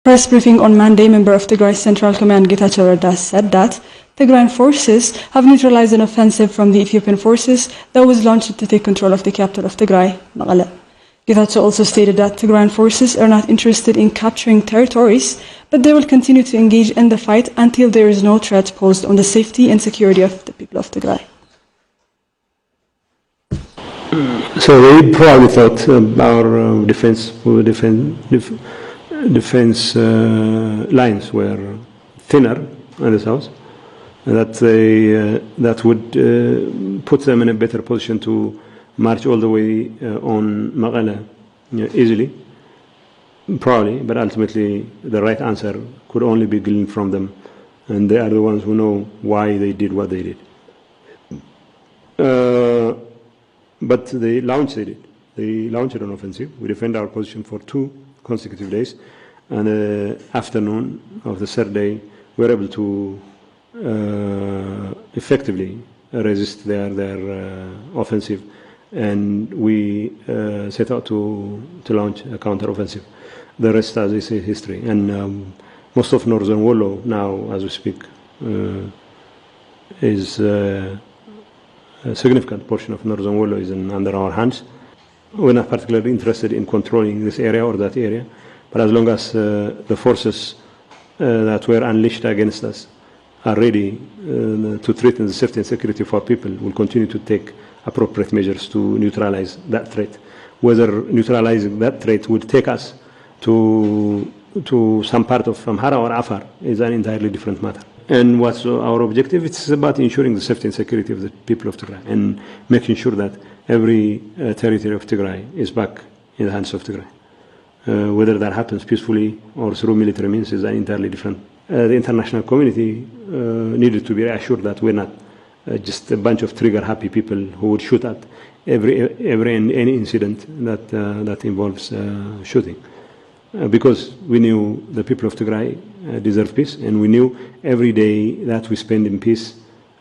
Press briefing on Monday, member of Tigray Central Command Getachew Reda said that Tigrayan forces have neutralized an offensive from the Ethiopian forces that was launched to take control of the capital of Tigray, Mekelle. Getachew also stated that Tigrayan forces are not interested in capturing territories, but they will continue to engage in the fight until there is no threat posed on the safety and security of the people of Tigray. So they probably thought our defense lines were thinner in the south, and that would put them in a better position to march all the way on Mekelle easily, probably, but ultimately the right answer could only be gleaned from them, and they are the ones who know why they did what they did. But they launched it. They launched an offensive. We defended our position for 2 consecutive days, and the afternoon of the third day, we were able to effectively resist their offensive, and we set out to launch a counter-offensive. The rest, as I say, history. And most of northern Wollo now, as we speak, is a significant portion of northern Wollo is under our hands. We're not particularly interested in controlling this area or that area, but as long as the forces that were unleashed against us are ready to threaten the safety and security of our people, we'll continue to take appropriate measures to neutralize that threat. Whether neutralizing that threat would take us to some part of Amhara or Afar is an entirely different matter. And what's our objective? It's about ensuring the safety and security of the people of Tigray and making sure that every territory of Tigray is back in the hands of Tigray. Whether that happens peacefully or through military means is an entirely different. The international community needed to be reassured that we're not just a bunch of trigger-happy people who would shoot at any incident that involves shooting. Because we knew the people of Tigray deserve peace, and we knew every day that we spend in peace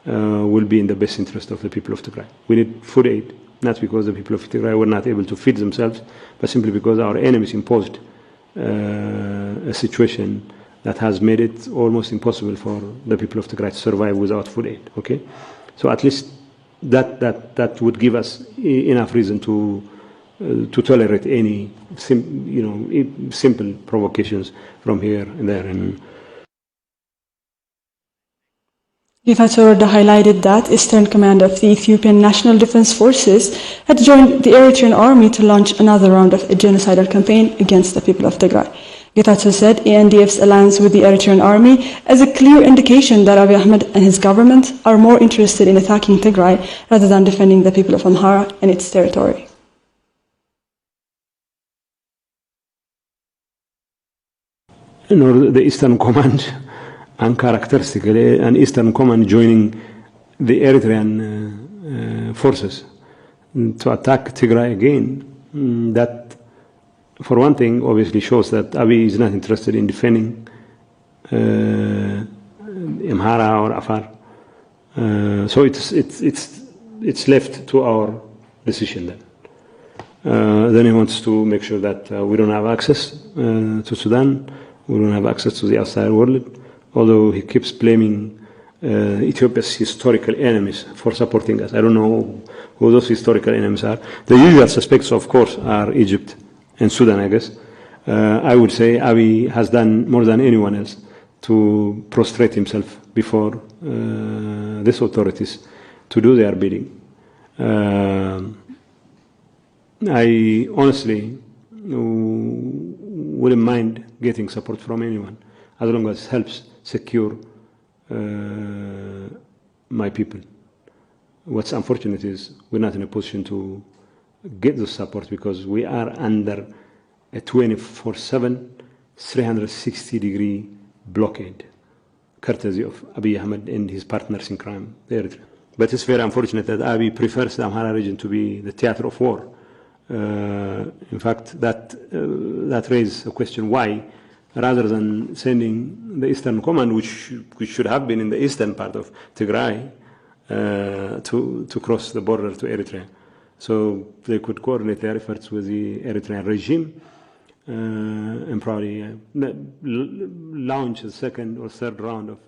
will be in the best interest of the people of Tigray. We need food aid, not because the people of Tigray were not able to feed themselves, but simply because our enemies imposed a situation that has made it almost impossible for the people of Tigray to survive without food aid. Okay, so at least that would give us enough reason to tolerate any simple provocations from here and there. And Getachew Reda highlighted that Eastern Command of the Ethiopian National Defense Forces had joined the Eritrean army to launch another round of a genocidal campaign against the people of Tigray. Getachew said ENDF's alliance with the Eritrean army is a clear indication that Abiy Ahmed and his government are more interested in attacking Tigray rather than defending the people of Amhara and its territory. The Eastern Command, uncharacteristically, an Eastern Command joining the Eritrean forces to attack Tigray again, that, for one thing, obviously shows that Abiy is not interested in defending Amhara or Afar. So it's left to our decision then. Then he wants to make sure that we don't have access to Sudan. We don't have access to the outside world, although he keeps blaming Ethiopia's historical enemies for supporting us. I don't know who those historical enemies are. The usual suspects, of course, are Egypt and Sudan, I guess. I would say Abiy has done more than anyone else to prostrate himself before these authorities to do their bidding. I honestly wouldn't mind getting support from anyone as long as it helps secure my people. What's unfortunate is we're not in a position to get the support because we are under a 24/7, 360-degree blockade, courtesy of Abiy Ahmed and his partners in crime, the Eritrea. But it's very unfortunate that Abiy prefers the Amhara region to be the theater of war. In fact, that raises a question why, rather than sending the Eastern Command, which should have been in the eastern part of Tigray, to cross the border to Eritrea, so they could coordinate their efforts with the Eritrean regime and probably launch the second or third round of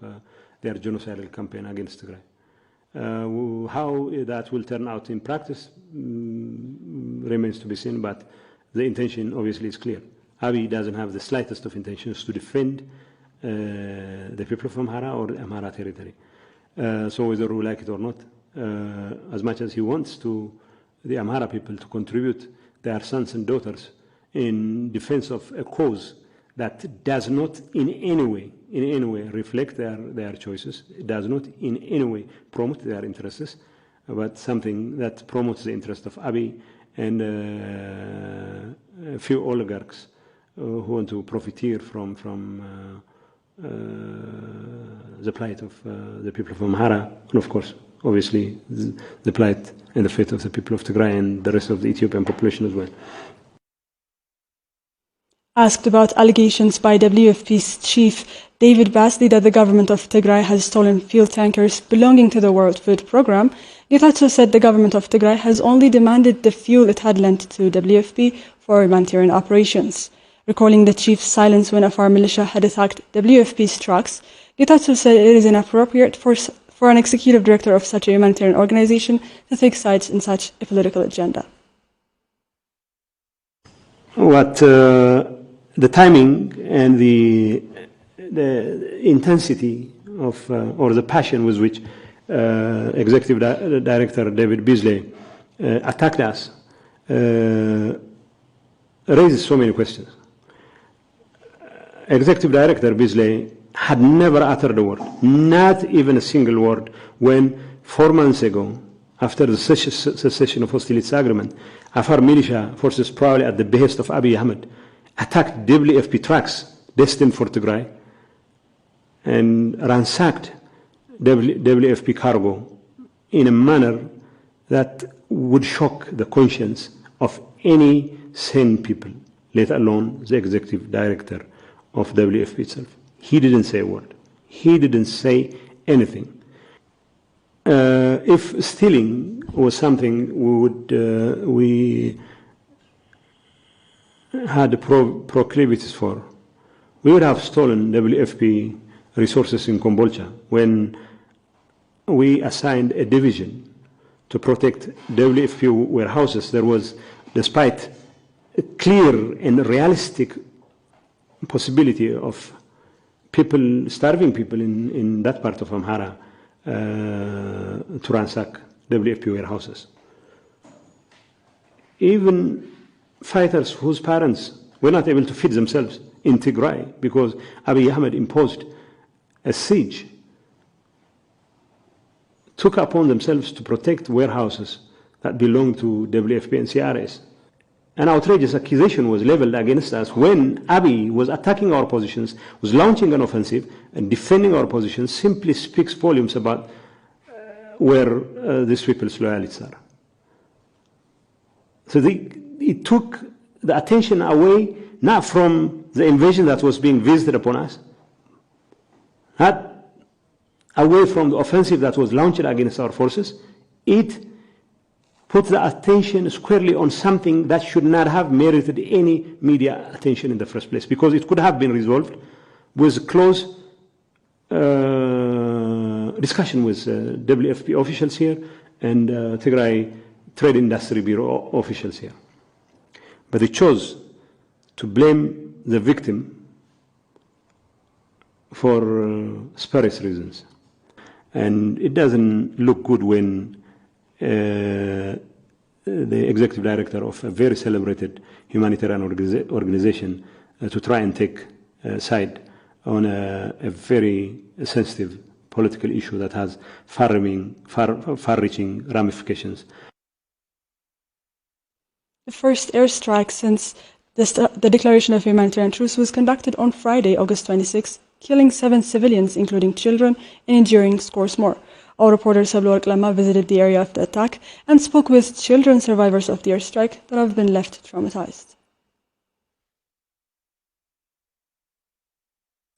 their genocidal campaign against Tigray. How that will turn out in practice remains to be seen, but the intention obviously is clear. Abiy doesn't have the slightest of intentions to defend the people of Amhara or Amhara territory. So whether we like it or not, as much as he wants the Amhara people to contribute their sons and daughters in defense of a cause that does not in any way reflect their choices, it does not in any way promote their interests, but something that promotes the interest of Abiy and a few oligarchs who want to profiteer from the plight of the people of Amhara, and of course, obviously, the plight and the fate of the people of Tigray and the rest of the Ethiopian population as well. Asked about allegations by WFP's chief David Basley that the government of Tigray has stolen fuel tankers belonging to the World Food Programme, Getachew said the government of Tigray has only demanded the fuel it had lent to WFP for humanitarian operations. Recalling the chief's silence when Afar militia had attacked WFP's trucks, Getachew said it is inappropriate for an executive director of such a humanitarian organization to take sides in such a political agenda. What the timing and the intensity of or the passion with which Executive Director David Beasley attacked us raises so many questions. Executive Director Beasley had never uttered a word, not even a single word, when 4 months ago, after the cessation of hostilities agreement, Afar militia forces, probably at the behest of Abiy Ahmed, attacked WFP trucks destined for Tigray and ransacked WFP cargo in a manner that would shock the conscience of any sane people, let alone the executive director of WFP itself. He didn't say a word. He didn't say anything. If stealing was something we had proclivities for, we would have stolen WFP resources in Kombolcha when we assigned a division to protect WFP warehouses. There was, despite a clear and realistic possibility of starving people in that part of Amhara, to ransack WFP warehouses. Even fighters whose parents were not able to feed themselves in Tigray because Abiy Ahmed imposed a siege, took upon themselves to protect warehouses that belonged to WFP and CRS. An outrageous accusation was leveled against us when Abiy was attacking our positions, was launching an offensive and defending our positions. Simply speaks volumes about where these people's loyalties are. So it took the attention away, not from the invasion that was being visited upon us, not away from the offensive that was launched against our forces. It put the attention squarely on something that should not have merited any media attention in the first place, because it could have been resolved with close discussion with WFP officials here and Tigray Trade Industry Bureau officials here. But they chose to blame the victim for spurious reasons. And it doesn't look good when the executive director of a very celebrated humanitarian organization to try and take a side on a very sensitive political issue that has far-reaching ramifications. The first airstrike since the declaration of humanitarian truce was conducted on Friday, August 26, killing 7 civilians, including children, and injuring scores more. Our reporter Sablo Lama visited the area of the attack and spoke with children survivors of the airstrike that have been left traumatized.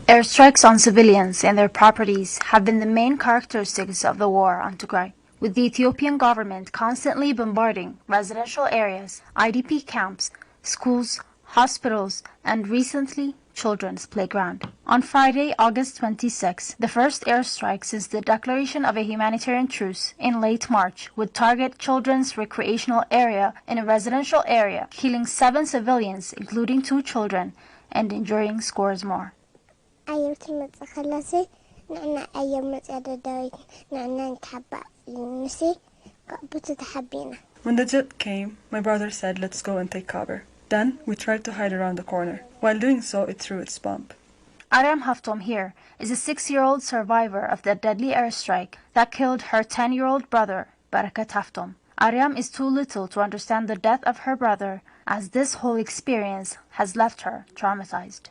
Airstrikes on civilians and their properties have been the main characteristics of the war on Tigray, with the Ethiopian government constantly bombarding residential areas, IDP camps, schools, hospitals, and recently, children's playground. On Friday, August 26, the first airstrike since the declaration of a humanitarian truce in late March would target children's recreational area in a residential area, killing 7 civilians, including 2 children, and injuring scores more. When the jet came, my brother said, "Let's go and take cover." Then we tried to hide around the corner. While doing so, it threw its bomb. Aryam Haftom here is a 6-year-old survivor of the deadly airstrike that killed her 10-year-old brother, Barakat Haftom. Aryam is too little to understand the death of her brother, as this whole experience has left her traumatized.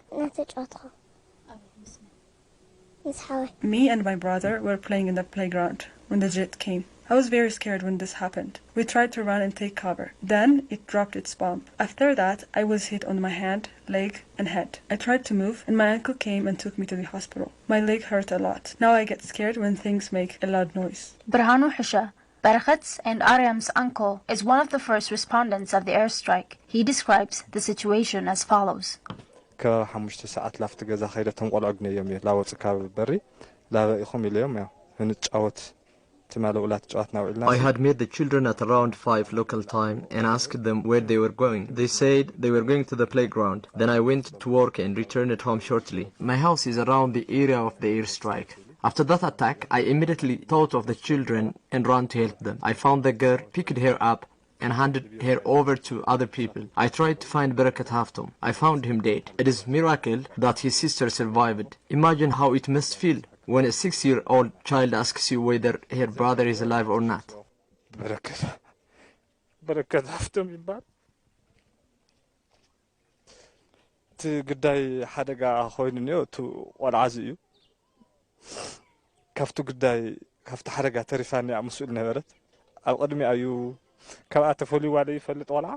Me and my brother were playing in the playground when the jet came. I was very scared when this happened. We tried to run and take cover. Then it dropped its bomb. After that, I was hit on my hand, leg, and head. I tried to move, and my uncle came and took me to the hospital. My leg hurt a lot. Now I get scared when things make a loud noise. Burhanu Husha, Barakat's and Aryam's uncle, is one of the first respondents of the airstrike. He describes the situation as follows. كحمشت ساعات لفت جزا خيرة تنقل عقني يومي لا وتكاب بري لا يخم اليوم يا هنتشوت. I had met the children at around 5 local time and asked them where they were going. They said they were going to the playground. Then I went to work and returned home shortly. My house is around the area of the airstrike. After that attack, I immediately thought of the children and ran to help them. I found the girl, picked her up, and handed her over to other people. I tried to find Barakat Haftom. I found him dead. It is a miracle that his sister survived. Imagine how it must feel when a 6-year-old child asks you whether her brother is alive or not. Barakat Haftom ይባል ትግዳይ ሓደጋ ኮይኑኒዮ ቱ ቆልዓዚ እዩ ካፍቱ ግዳይ ካፍቱ ሓደጋ ተሪፋኒ ኣምስኡል ነበረት ኣብ ቅድሚኣ እዩ ካብኣ ተፈልይዋለ ይፈልጥ ቆልዓ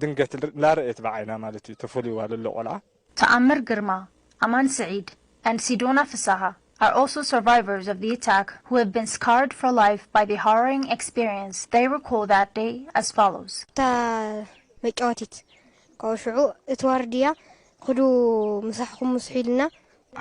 ድንገት ላርአት ብዓይና ማለት እዩ ተፈልይዋለ ኣሎ ቆልዓ Ta'ammar Girma, Aman Saeed, and Sidona Fasaha are also survivors of the attack who have been scarred for life by the harrowing experience. They recall that day as follows.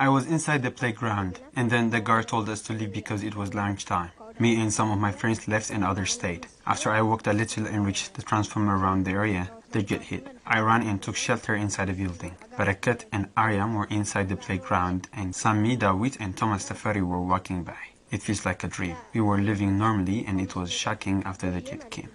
I was inside the playground, and then the guard told us to leave because it was lunchtime. Me and some of my friends left and others stayed. After I walked a little and reached the transformer around the area, the jet hit. I ran and took shelter inside the building. Barakat and Aryam were inside the playground, and Sami, Dawit, and Thomas Tafari were walking by. It feels like a dream. We were living normally, and it was shocking after the jet came.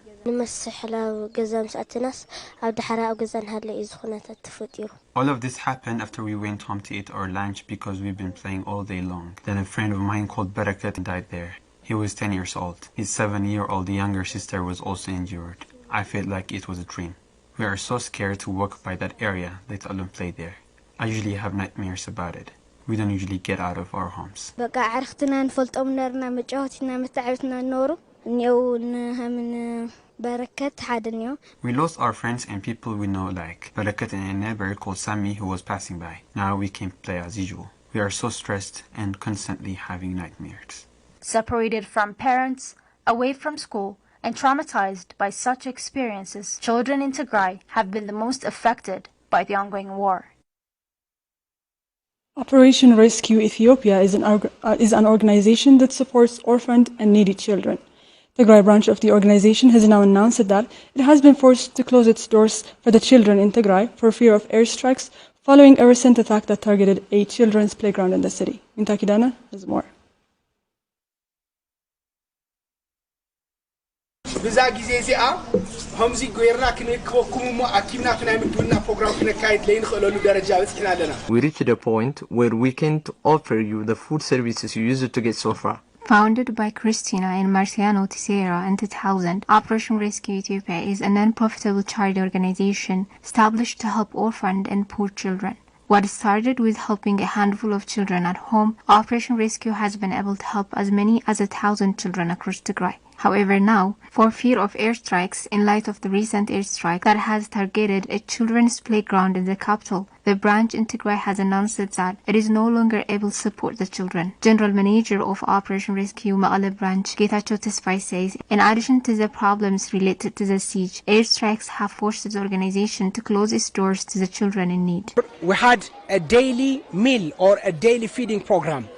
All of this happened after we went home to eat our lunch because we've been playing all day long. Then a friend of mine called Barakat died there. He was 10 years old. His 7-year-old younger sister was also injured. I felt like it was a dream. We are so scared to walk by that area, let alone play there. I usually have nightmares about it. We don't usually get out of our homes. We lost our friends and people we know like Barakat and a neighbor called Sami who was passing by. Now we can't play as usual. We are so stressed and constantly having nightmares. Separated from parents, away from school, and traumatized by such experiences, children in Tigray have been the most affected by the ongoing war. Operation Rescue Ethiopia is an organization that supports orphaned and needy children. The Tigray branch of the organization has now announced that it has been forced to close its doors for the children in Tigray for fear of airstrikes following a recent attack that targeted a children's playground in the city. Mintakidana has more. بزا ጊዜ እዚኣ همዚ ጎይርና ክንከኩሙ ኣኪብና ናይ ምድብና ፕሮግራም ክንካይድ ለይንخلሉ ደረጃ በጽሕና ኣለና. We reached a point where we can't offer you the food services you used to get so far. Founded by Christina and Marciano Tisera in 2000, Operation Rescue Ethiopia is a non-profitable charity organization established to help orphaned and poor children. What started with helping a handful of children at home, Operation Rescue has been able to help as many as 1,000 children across Tigray. However, now, for fear of airstrikes in light of the recent airstrike that has targeted a children's playground in the capital, the branch in Tigray has announced that it is no longer able to support the children. General Manager of Operation Rescue Mekelle branch, Getachew Tesfaye, says, in addition to the problems related to the siege, airstrikes have forced the organization to close its doors to the children in need. We had a daily meal or a daily feeding program,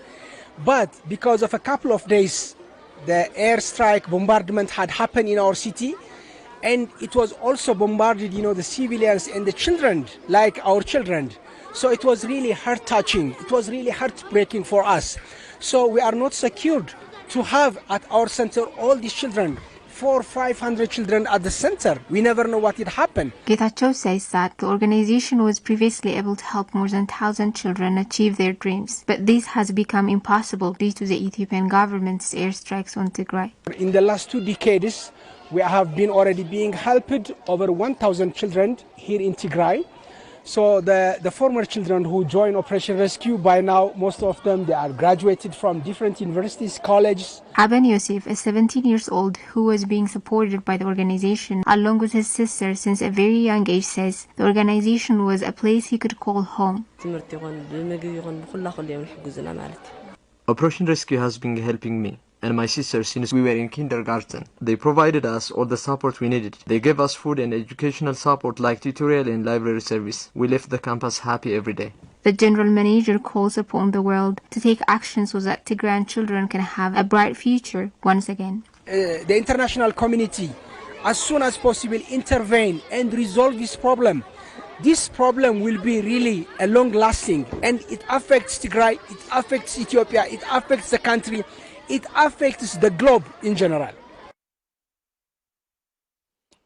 but because of a couple of days, the airstrike bombardment had happened in our city, and it was also bombarded, the civilians and the children, like our children. So it was really heart-touching. It was really heartbreaking for us. So we are not secured to have at our center all these children. 400-500 children at the center. We never know what would happen. Getachew says that the organization was previously able to help more than 1,000 children achieve their dreams, but this has become impossible due to the Ethiopian government's airstrikes on Tigray. In the last 2 decades, we have been already being helped over 1,000 children here in Tigray. So the former children who joined Operation Rescue, by now, most of them, they are graduated from different universities, colleges. Aben Yosef, a 17 years old who was being supported by the organization along with his sister since a very young age, says the organization was a place he could call home. Operation Rescue has been helping me and my sister since we were in kindergarten. They provided us all the support we needed. They gave us food and educational support like tutorial and library service. We left the campus happy every day. The general manager calls upon the world to take action so that Tigrayan children can have a bright future once again. The international community, as soon as possible, intervene and resolve this problem. This problem will be really a long-lasting, and it affects Tigray, it affects Ethiopia, it affects the country, it affects the globe in general.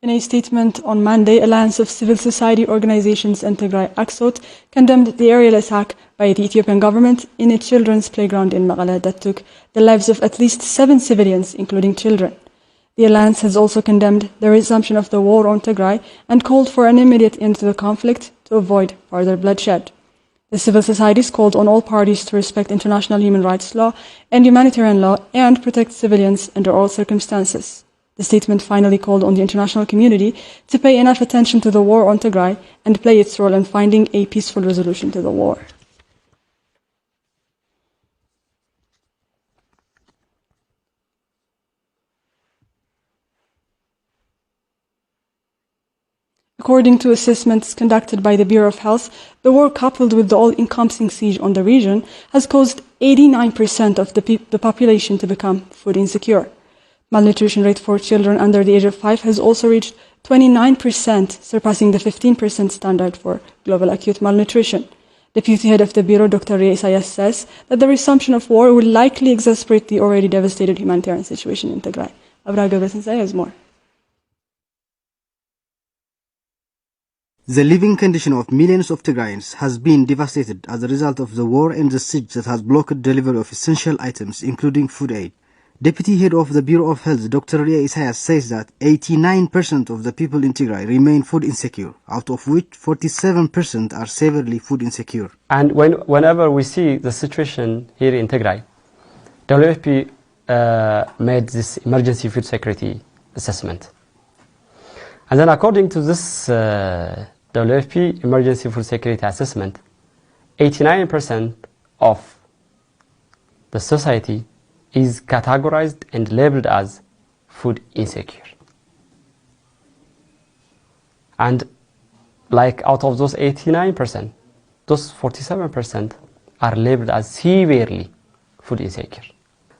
In a statement on Monday, Alliance of Civil Society Organizations and Tigray Aksot condemned the aerial attack by the Ethiopian government in a children's playground in Mekelle that took the lives of at least 7 civilians, including children. The alliance has also condemned the resumption of the war on Tigray and called for an immediate end to the conflict to avoid further bloodshed. The civil societies called on all parties to respect international human rights law and humanitarian law and protect civilians under all circumstances. The statement finally called on the international community to pay enough attention to the war on Tigray and play its role in finding a peaceful resolution to the war. According to assessments conducted by the Bureau of Health, the war coupled with the all-encompassing siege on the region has caused 89% of the population to become food insecure. Malnutrition rate for children under the age of 5 has also reached 29%, surpassing the 15% standard for global acute malnutrition. Deputy head of the Bureau, Dr. Ria Isaias, says that the resumption of war will likely exacerbate the already devastated humanitarian situation in Tigray. Abraham Gebretinsaye has more. The living condition of millions of Tigrayans has been devastated as a result of the war and the siege that has blocked delivery of essential items, including food aid. Deputy head of the Bureau of Health, Dr. Ria Isaias, says that 89% of the people in Tigray remain food insecure, out of which 47% are severely food insecure. And whenever we see the situation here in Tigray, WFP made this emergency food security assessment. And then according to this WFP emergency food security assessment, 89% of the society is categorized and labeled as food insecure. And like out of those 89%, those 47% are labeled as severely food insecure.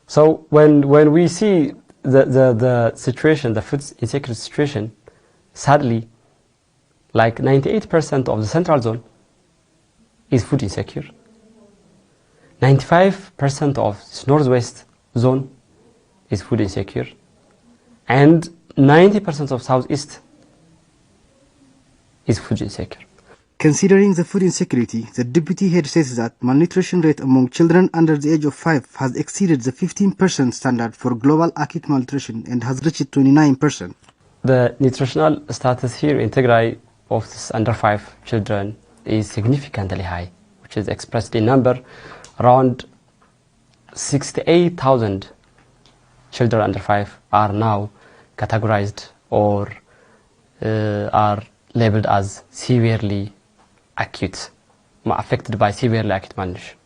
So when we see the situation, the food insecurity situation, sadly, like 98% of the central zone is food insecure. 95% of this northwest zone is food insecure. And 90% of southeast is food insecure. Considering the food insecurity, the deputy head says that malnutrition rate among children under the age of 5 has exceeded the 15% standard for global acute malnutrition and has reached 29%. The nutritional status here in Tigray of this under 5 children is significantly high, which is expressed in number. Around 68,000 children under 5 are now categorized or are labeled as severely acute affected by severely acute malnutrition.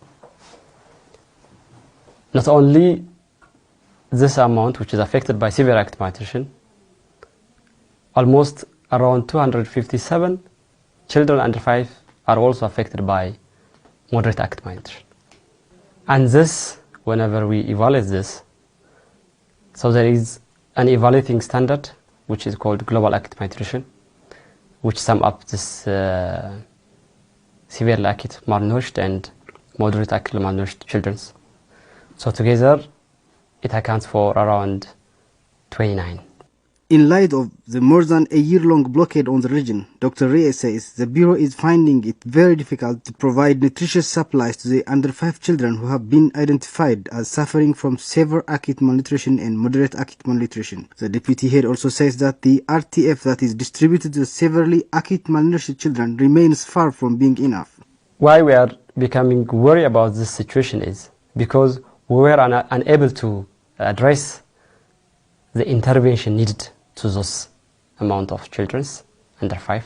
Not only this amount which is affected by severe acute malnutrition, almost around 257 children under 5 are also affected by moderate acute malnutrition. And this, whenever we evaluate this, so there is an evaluating standard which is called global acute malnutrition, which sum up this severely acute malnourished and moderate acute malnourished children. So together, it accounts for around 29. In light of the more than a year-long blockade on the region, Dr. Reyes says the Bureau is finding it very difficult to provide nutritious supplies to the under 5 children who have been identified as suffering from severe acute malnutrition and moderate acute malnutrition. The deputy head also says that the RTF that is distributed to severely acute malnourished children remains far from being enough. Why we are becoming worried about this situation is because we were unable to address the intervention needed to those amount of children under 5,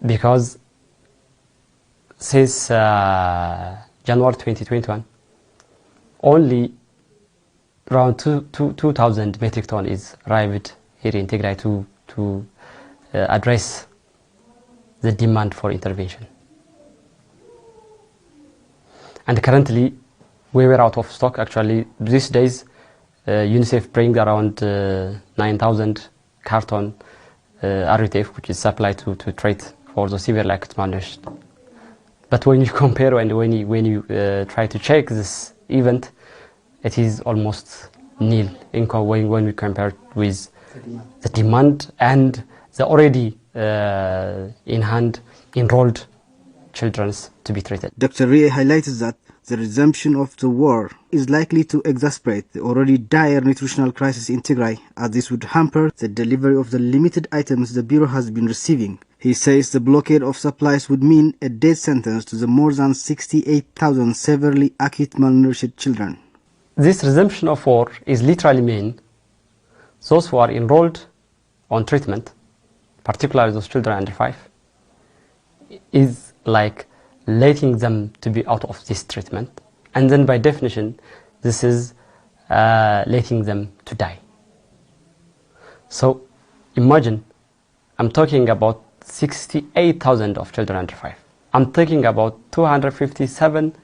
because since January 2021 only around 2,000 metric ton is arrived here in Tigray to address the demand for intervention. And currently we were out of stock. Actually these days UNICEF brings around 9,000 carton RTF, which is supplied to treat for the severe acute malnourished. But when you compare and when you try to check this event, it is almost nil when we compare with the demand and the already in hand enrolled children to be treated. Dr. Rie highlighted that the resumption of the war is likely to exacerbate the already dire nutritional crisis in Tigray, as this would hamper the delivery of the limited items the Bureau has been receiving. He says the blockade of supplies would mean a death sentence to the more than 68,000 severely acute malnourished children. This resumption of war is literally mean those who are enrolled on treatment, particularly those children under 5, is like letting them to be out of this treatment, and then by definition this is letting them to die. So imagine, I'm talking about 68,000 of children under 5. I'm talking about 257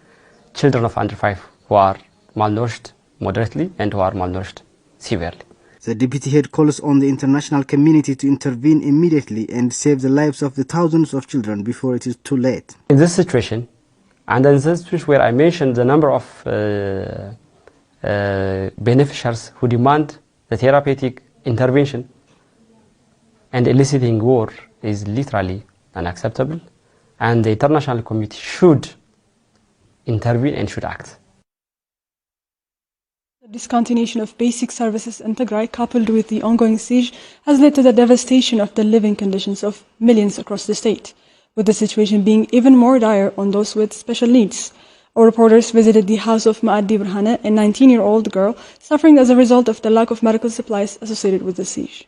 children of under 5 who are malnourished moderately and who are malnourished severely. The deputy head calls on the international community to intervene immediately and save the lives of the thousands of children before it is too late. In this situation, and in this situation where I mentioned the number of beneficiaries who demand the therapeutic intervention, and eliciting war is literally unacceptable, and the international community should intervene and should act. The discontinuation of basic services in Tigray, coupled with the ongoing siege, has led to the devastation of the living conditions of millions across the state, with the situation being even more dire on those with special needs. Our reporters visited the house of Ma'adi Burhane, a 19-year-old girl suffering as a result of the lack of medical supplies associated with the siege.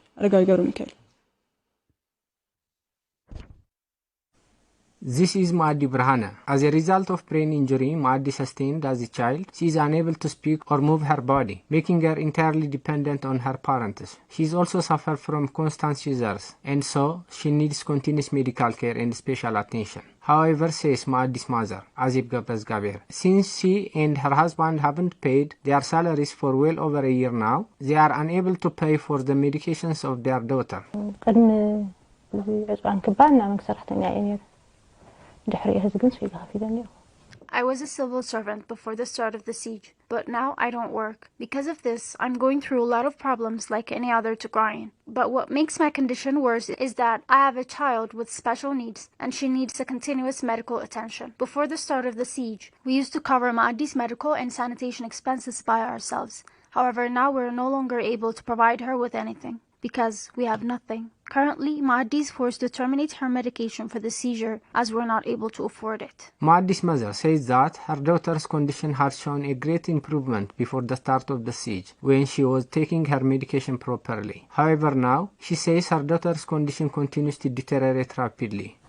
This is Ma'adi Burhane. As a result of brain injury Ma'adi sustained as a child, she is unable to speak or move her body, making her entirely dependent on her parents. She is also suffers from constant seizures, and so she needs continuous medical care and special attention. However, says Ma'adi's mother, Azib Gabazgabir, since she and her husband haven't paid their salaries for well over a year now, they are unable to pay for the medications of their daughter. I was a civil servant before the start of the siege, but now I don't work. Because of this, I'm going through a lot of problems like any other Tigrayan. But what makes my condition worse is that I have a child with special needs, and she needs a continuous medical attention. Before the start of the siege, we used to cover Ma'adi's medical and sanitation expenses by ourselves. However, now we're no longer able to provide her with anything, because we have nothing. Currently, Ma'adi is forced to terminate her medication for the seizure as we're not able to afford it. Ma'adi's mother says that her daughter's condition has shown a great improvement before the start of the siege, when she was taking her medication properly. However, now, she says her daughter's condition continues to deteriorate rapidly.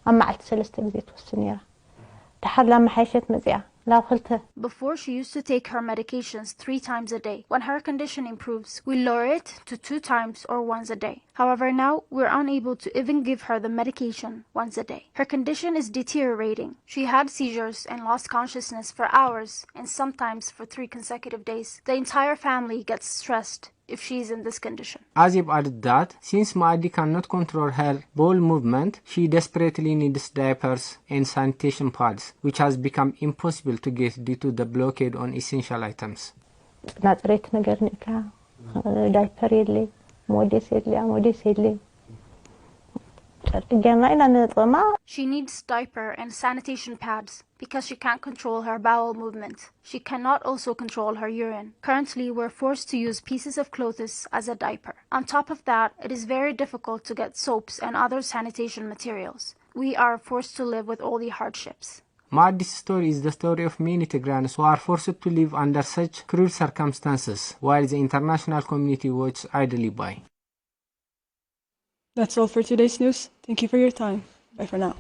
Before, she used to take her medications 3 times a day. When her condition improves, we lower it to 2 times or once a day. However, now we're unable to even give her the medication once a day. Her condition is deteriorating. She had seizures and lost consciousness for hours and sometimes for 3 consecutive days. The entire family gets stressed if she's in this condition. Azib added that since Maadi cannot control her bowel movement, she desperately needs diapers and sanitation pads, which has become impossible to get due to the blockade on essential items. She needs diaper and sanitation pads because she can't control her bowel movement. She cannot also control her urine. Currently, we're forced to use pieces of clothes as a diaper. On top of that, it is very difficult to get soaps and other sanitation materials. We are forced to live with all the hardships. Maadi's story is the story of many Tigrayans who are forced to live under such cruel circumstances, while the international community watches idly by. That's all for today's news. Thank you for your time. Bye for now.